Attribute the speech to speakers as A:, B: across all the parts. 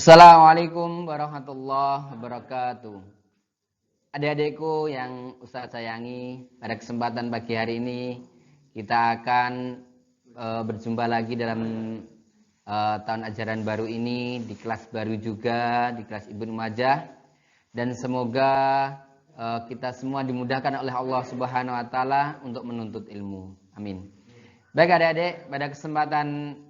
A: Assalamualaikum warahmatullahi wabarakatuh. Adik-adikku yang Ustaz sayangi, pada kesempatan pagi hari ini kita akan berjumpa lagi dalam tahun ajaran baru ini, di kelas baru juga, di kelas Ibnu Majah, dan semoga kita semua dimudahkan oleh Allah Subhanahu wa taala untuk menuntut ilmu. Amin. Baik adik-adik, pada kesempatan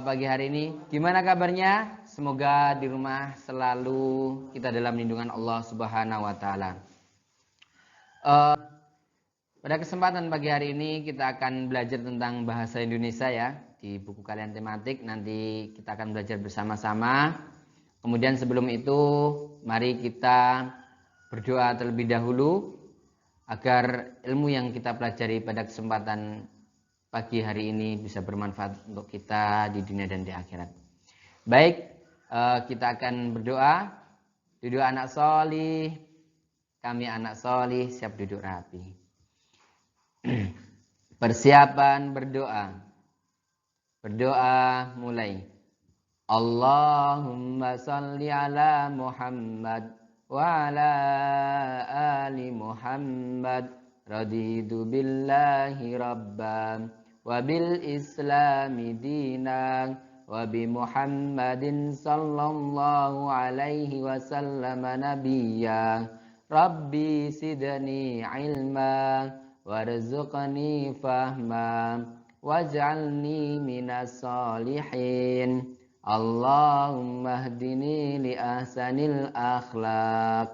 A: pagi hari ini, gimana kabarnya? Semoga di rumah selalu kita dalam lindungan Allah Subhanahu wa taala. Pada kesempatan pagi hari ini kita akan belajar tentang bahasa Indonesia ya, di buku kalian tematik. Nanti kita akan belajar bersama-sama. Kemudian sebelum itu, mari kita berdoa terlebih dahulu agar ilmu yang kita pelajari pada kesempatan pagi hari ini bisa bermanfaat untuk kita di dunia dan di akhirat. Baik, kita akan berdoa. Duduk anak solih, kami anak solih, siap duduk rapi. Persiapan berdoa. Berdoa mulai. Allahumma salli ala Muhammad wa ala ali Muhammad. Raditu billahi rabban wa bil islami dinan wa bi Muhammadin sallallahu alaihi wasallam nabiyya. Rabbi sidni ilma warzuqni fahma waj'alni minas salihin. Allahumma hdini li ahsanil akhlaq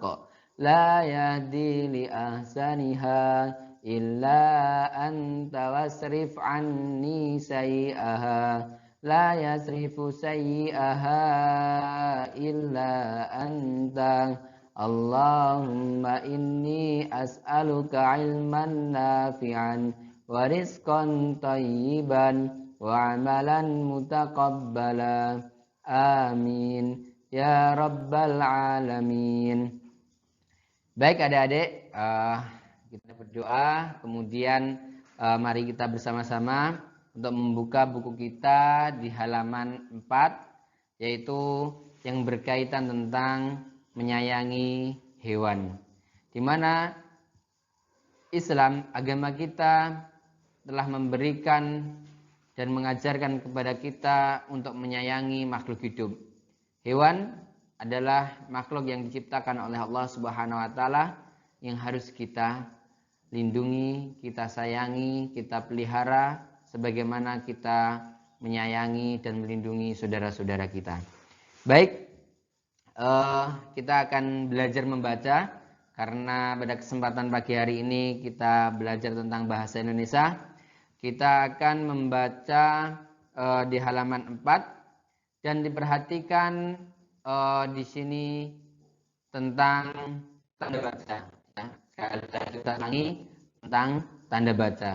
A: la yahdi li ahsaniha illa anta wasrif anni sayyi'aha la yasrifu sayyi'aha illa anta. Allahumma inni as'aluka ilman nafi'an wa rizqan tayyiban wa amalan mutaqabbala. Amin ya rabbal alamin. Baik adik-adik, kita berdoa, kemudian mari kita bersama-sama untuk membuka buku kita di halaman 4, yaitu yang berkaitan tentang menyayangi hewan. Di mana Islam, agama kita, telah memberikan dan mengajarkan kepada kita untuk menyayangi makhluk hidup. Hewan adalah makhluk yang diciptakan oleh Allah Subhanahu wa taala yang harus kita lindungi, kita sayangi, kita pelihara sebagaimana kita menyayangi dan melindungi saudara-saudara kita. Baik, kita akan belajar membaca karena pada kesempatan pagi hari ini kita belajar tentang bahasa Indonesia. Kita akan membaca di halaman 4 dan diperhatikan di sini tentang tanda baca. Ya. Sekali lagi kita ulangi tentang tanda baca.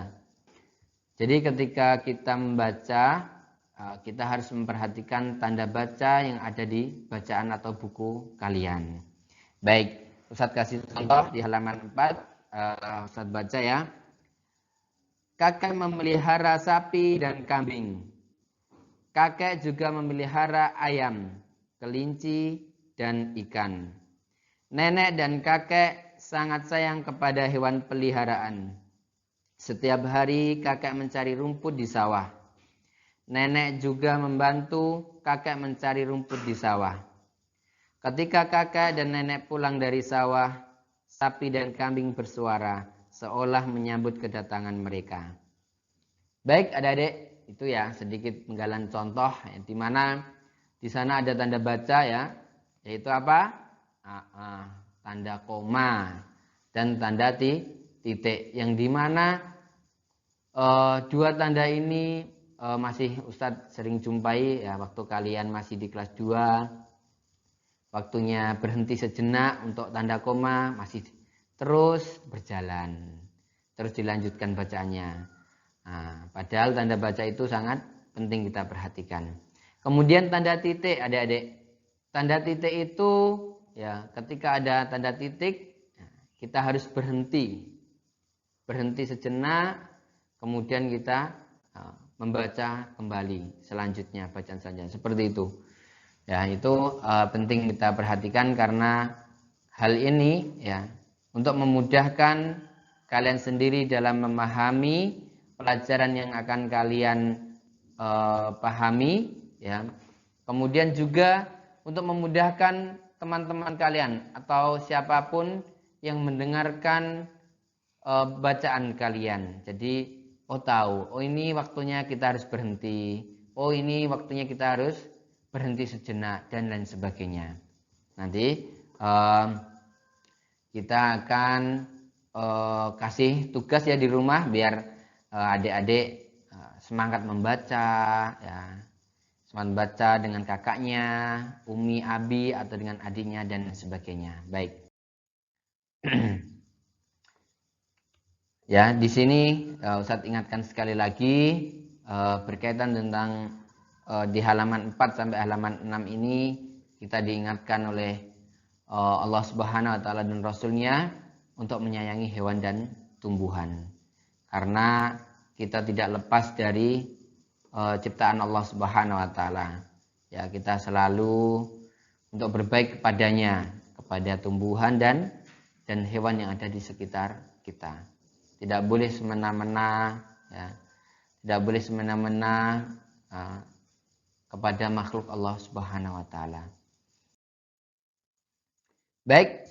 A: Jadi ketika kita membaca, kita harus memperhatikan tanda baca yang ada di bacaan atau buku kalian. Baik, Ustadz kasih contoh di halaman 4. Ustadz baca ya. Kakek memelihara sapi dan kambing. Kakek juga memelihara ayam, kelinci, dan ikan. Nenek dan kakek sangat sayang kepada hewan peliharaan. Setiap hari kakek mencari rumput di sawah. Nenek juga membantu kakek mencari rumput di sawah. Ketika kakek dan nenek pulang dari sawah, sapi dan kambing bersuara, seolah menyambut kedatangan mereka. Baik adik-adik, itu ya sedikit penggalan contoh di mana di sana ada tanda baca ya, yaitu apa? Tanda koma dan tanda titik, yang dimana dua tanda ini masih Ustadz sering jumpai ya waktu kalian masih di kelas 2. Waktunya berhenti sejenak untuk tanda koma, masih terus berjalan, terus dilanjutkan bacaannya. Padahal tanda baca itu sangat penting kita perhatikan. Kemudian tanda titik adik-adik. Tanda titik itu ya ketika ada tanda titik kita harus berhenti. Berhenti sejenak, kemudian kita membaca kembali selanjutnya, bacaan selanjutnya. Seperti itu. Ya, itu penting kita perhatikan karena hal ini ya untuk memudahkan kalian sendiri dalam memahami pelajaran yang akan kalian pahami ya. Kemudian juga untuk memudahkan teman-teman kalian atau siapapun yang mendengarkan bacaan kalian. Jadi tahu, ini waktunya kita harus berhenti. Ini waktunya kita harus berhenti sejenak dan lain sebagainya. Nanti kita akan kasih tugas ya di rumah biar adik-adik semangat membaca ya. Semangat baca dengan kakaknya, Umi, Abi atau dengan adiknya dan sebagainya. Baik. Ya, di sini Ustadz ingatkan sekali lagi berkaitan tentang di halaman 4 sampai halaman 6 ini kita diingatkan oleh Allah Subhanahu wa taala dan Rasulnya untuk menyayangi hewan dan tumbuhan. Karena kita tidak lepas dari ciptaan Allah Subhanahu wa taala. Ya, kita selalu untuk berbaik kepadanya, kepada tumbuhan dan hewan yang ada di sekitar kita. Tidak boleh semena-mena ya. Tidak boleh semena-mena kepada makhluk Allah Subhanahu wa taala. Baik,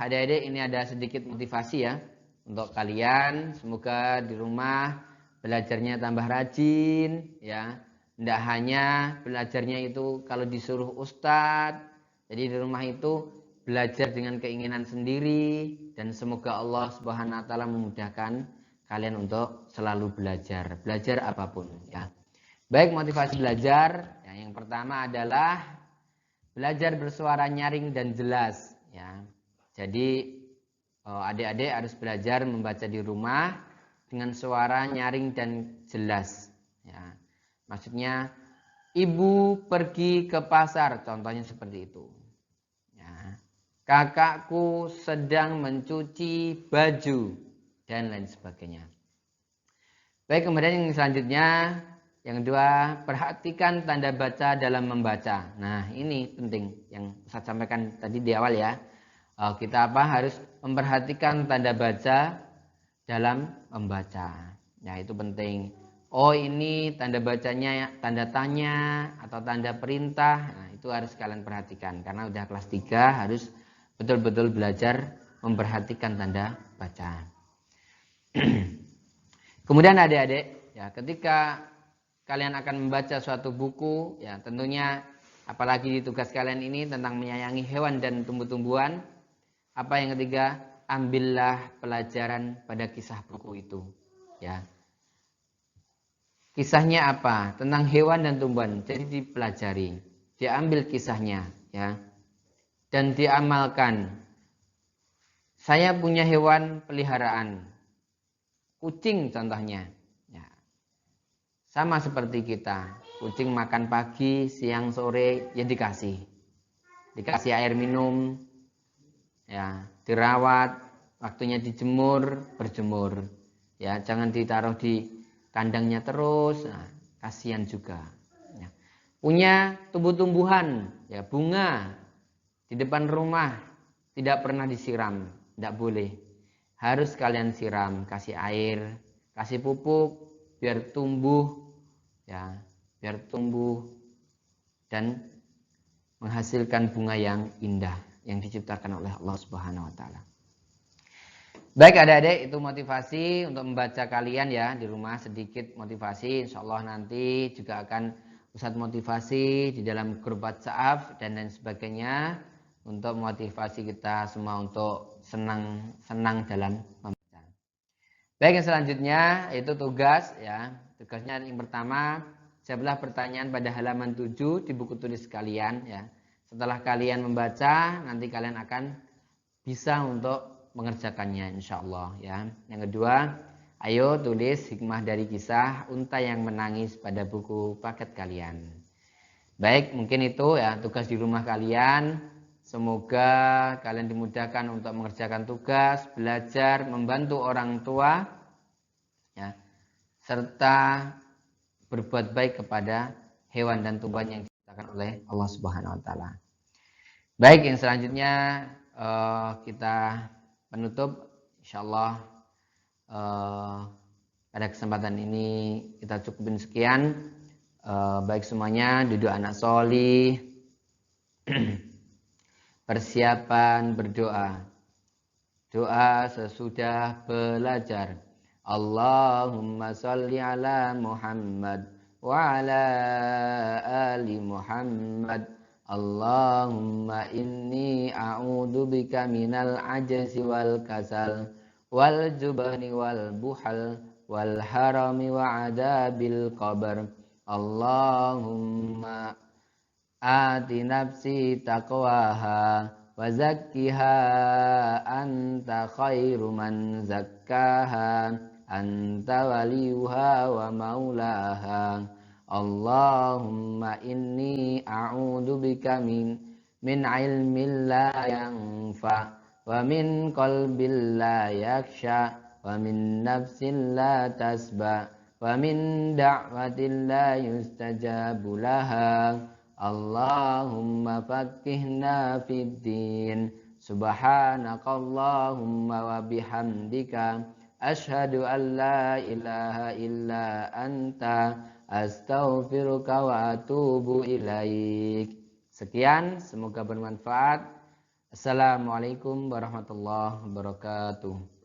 A: adik-adik, ini ada sedikit motivasi ya untuk kalian. Semoga di rumah belajarnya tambah rajin ya. Tidak hanya belajarnya itu kalau disuruh ustadz. Jadi di rumah itu belajar dengan keinginan sendiri dan semoga Allah Subhanahu wa taala memudahkan kalian untuk selalu belajar apapun ya. Baik, motivasi belajar yang pertama adalah belajar bersuara nyaring dan jelas ya. Jadi adik-adik harus belajar membaca di rumah dengan suara nyaring dan jelas ya. Maksudnya ibu pergi ke pasar, contohnya seperti itu ya. Kakakku sedang mencuci baju dan lain sebagainya. Baik, kemudian yang selanjutnya yang kedua, perhatikan tanda baca dalam membaca. Nah, ini penting yang saya sampaikan tadi di awal ya. Kita harus memperhatikan tanda baca dalam membaca. Ya, itu penting. Ini tanda bacanya tanda tanya atau tanda perintah. Nah, itu harus kalian perhatikan karena udah kelas 3 harus betul-betul belajar memperhatikan tanda baca. Kemudian adik-adik, ya, ketika kalian akan membaca suatu buku, ya tentunya apalagi di tugas kalian ini tentang menyayangi hewan dan tumbuh-tumbuhan. Apa yang ketiga, ambillah pelajaran pada kisah buku itu. Ya. Kisahnya apa? Tentang hewan dan tumbuhan. Jadi dipelajari, diambil kisahnya, ya, dan diamalkan. Saya punya hewan peliharaan, kucing contohnya. Sama seperti kita, kucing makan pagi, siang, sore, ya dikasih air minum, ya dirawat, waktunya dijemur, berjemur, ya jangan ditaruh di kandangnya terus, nah, kasihan juga. Ya. Punya tumbuh-tumbuhan, ya bunga di depan rumah tidak pernah disiram, tidak boleh, harus kalian siram, kasih air, kasih pupuk biar tumbuh. Ya, biar tumbuh dan menghasilkan bunga yang indah yang diciptakan oleh Allah Subhanahu wa taala. Baik adik-adik, itu motivasi untuk membaca kalian ya di rumah, sedikit motivasi. Insyaallah nanti juga akan pusat motivasi di dalam grup WhatsApp dan lain sebagainya untuk motivasi kita semua untuk senang dalam membaca. Baik, yang selanjutnya itu tugas ya. Tugasnya yang pertama, jawablah pertanyaan pada halaman 7 di buku tulis kalian ya. Setelah kalian membaca, nanti kalian akan bisa untuk mengerjakannya insyaallah ya. Yang kedua, ayo tulis hikmah dari kisah unta yang menangis pada buku paket kalian. Baik, mungkin itu ya tugas di rumah kalian. Semoga kalian dimudahkan untuk mengerjakan tugas, belajar, membantu orang tua ya, serta berbuat baik kepada hewan dan tumbuhan yang diciptakan diciptakan oleh Allah Subhanahu wa taala. Baik, yang selanjutnya kita penutup insyaallah pada kesempatan ini kita cukupin sekian. Baik semuanya duduk anak solih. Persiapan berdoa. Doa sesudah belajar. Allahumma sholli ala Muhammad wa ala ali Muhammad. Allahumma inni a'udzubika minal ajzi wal kasal wal jubni wal buhal wal harami wa adabil qabr. Allahumma ati nafsi taqwaha wa zakkiha anta khairu man zakkaha anta waliyuha wa maulaha. Allahumma inni a'udzu bika min ilmin la yanfa wa min qalbin la yakhsha wa min nafsin la tasba wa min da'watin la yustajabu laha. Allahumma faqihna fid din. Subhanakallahumma wa bihamdika asyhadu an la ilaha illa anta astaghfiruka wa atubu ilaik. Sekian, semoga bermanfaat. Assalamualaikum warahmatullahi wabarakatuh.